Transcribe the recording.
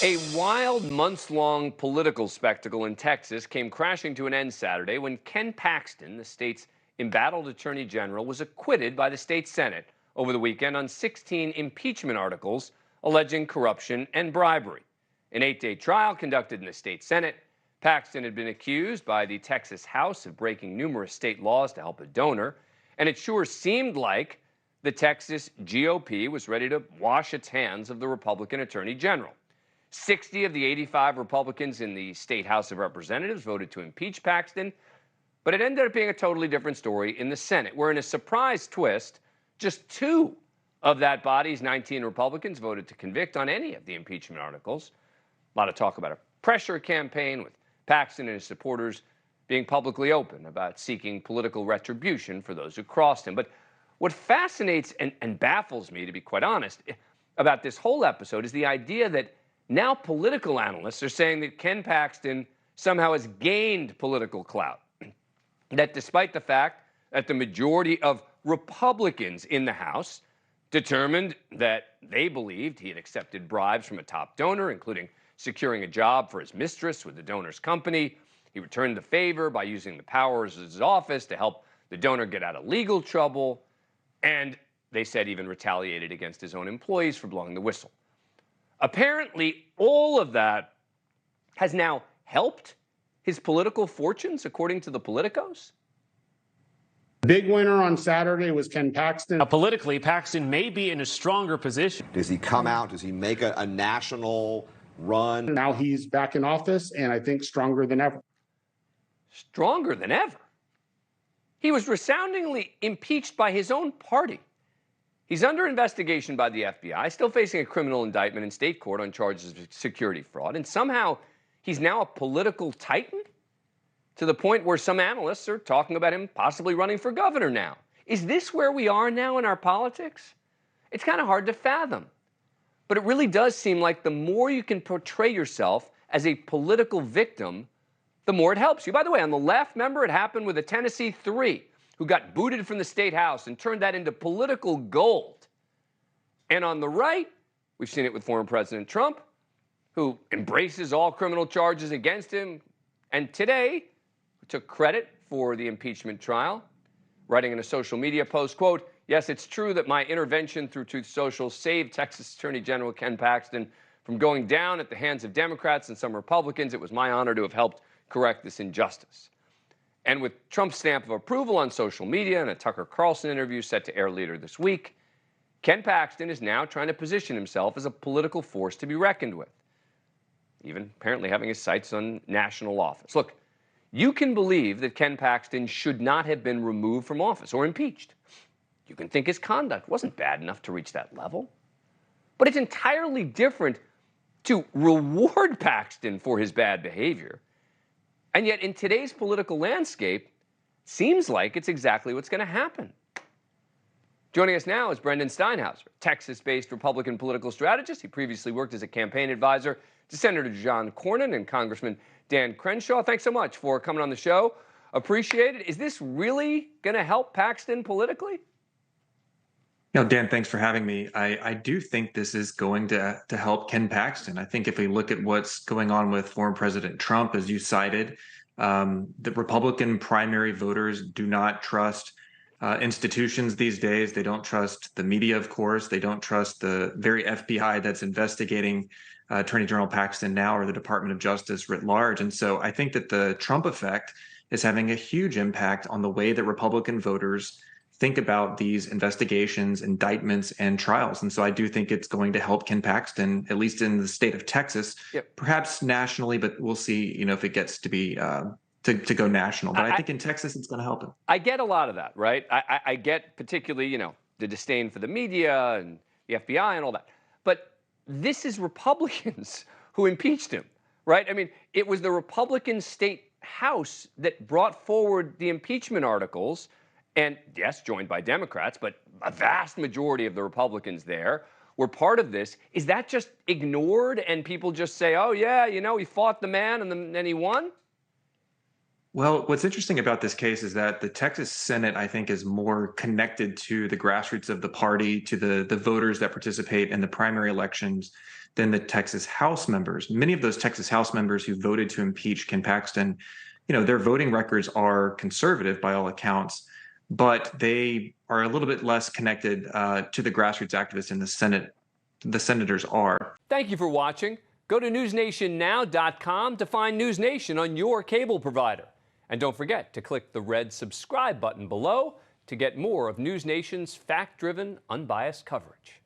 A wild, months-long political spectacle in Texas came crashing to an end Saturday when Ken Paxton, the state's embattled attorney general, was acquitted by the state Senate over the weekend on 16 impeachment articles alleging corruption and bribery. An 8-day trial conducted in the state Senate. Paxton had been accused by the Texas House of breaking numerous state laws to help a donor, and it sure seemed like the Texas GOP was ready to wash its hands of the Republican attorney general. 60 of the 85 Republicans in the state House of Representatives voted to impeach Paxton, but it ended up being a totally different story in the Senate, where in a surprise twist, just 2 of that body's 19 Republicans voted to convict on any of the impeachment articles. A lot of talk about a pressure campaign, with Paxton and his supporters being publicly open about seeking political retribution for those who crossed him. But what fascinates and baffles me, to be quite honest, about this whole episode is the idea that now political analysts are saying that Ken Paxton somehow has gained political clout. That despite the fact that the majority of Republicans in the House determined that they believed he had accepted bribes from a top donor, including securing a job for his mistress with the donor's company. He returned the favor by using the powers of his office to help the donor get out of legal trouble. And they said even retaliated against his own employees for blowing the whistle. Apparently, all of that has now helped his political fortunes, according to the politicos. The big winner on Saturday was Ken Paxton. Now, politically, Paxton may be in a stronger position. Does he come out? Does he make a national run? Now he's back in office, and I think stronger than ever. Stronger than ever? He was resoundingly impeached by his own party. He's under investigation by the FBI, still facing a criminal indictment in state court on charges of security fraud. And somehow he's now a political titan, to the point where some analysts are talking about him possibly running for governor now. Is this where we are now in our politics? It's kind of hard to fathom. But it really does seem like the more you can portray yourself as a political victim, the more it helps you. By the way, on the left, remember, it happened with the Tennessee 3, who got booted from the state house and turned that into political gold. And on the right, we've seen it with former President Trump, who embraces all criminal charges against him, and today took credit for the impeachment trial, writing in a social media post, quote, "Yes, it's true that my intervention through Truth Social saved Texas Attorney General Ken Paxton from going down at the hands of Democrats and some Republicans. It was my honor to have helped correct this injustice." And with Trump's stamp of approval on social media and a Tucker Carlson interview set to air later this week, Ken Paxton is now trying to position himself as a political force to be reckoned with, even apparently having his sights on national office. Look, you can believe that Ken Paxton should not have been removed from office or impeached. You can think his conduct wasn't bad enough to reach that level. But it's entirely different to reward Paxton for his bad behavior. And yet, in today's political landscape, seems like it's exactly what's going to happen. Joining us now is Brendan Steinhauser, Texas-based Republican political strategist. He previously worked as a campaign advisor to Senator John Cornyn and Congressman Dan Crenshaw. Thanks so much for coming on the show. Appreciate it. Is this really going to help Paxton politically? Dan, thanks for having me. I do think this is going to help Ken Paxton. I think if we look at what's going on with former President Trump, as you cited, the Republican primary voters do not trust institutions these days. They don't trust the media, of course. They don't trust the very FBI that's investigating Attorney General Paxton now, or the Department of Justice writ large. And so I think that the Trump effect is having a huge impact on the way that Republican voters think about these investigations, indictments, and trials. And so I do think it's going to help Ken Paxton, at least in the state of Texas, perhaps nationally, but we'll see, if it gets to be to go national. But I think in Texas, it's going to help him. I get a lot of that, right? I get particularly, the disdain for the media and the FBI and all that. But this is Republicans who impeached him, right? I mean, it was the Republican state House that brought forward the impeachment articles. And yes, joined by Democrats, but a vast majority of the Republicans there were part of this. Is that just ignored and people just say, oh, yeah, he fought the man and then he won? Well, what's interesting about this case is that the Texas Senate, I think, is more connected to the grassroots of the party, to the voters that participate in the primary elections, than the Texas House members. Many of those Texas House members who voted to impeach Ken Paxton, their voting records are conservative by all accounts, but they are a little bit less connected to the grassroots activists in the Senate. The senators are. Thank you for watching. Go to newsnationnow.com to find NewsNation on your cable provider. And don't forget to click the red subscribe button below to get more of NewsNation's fact-driven, unbiased coverage.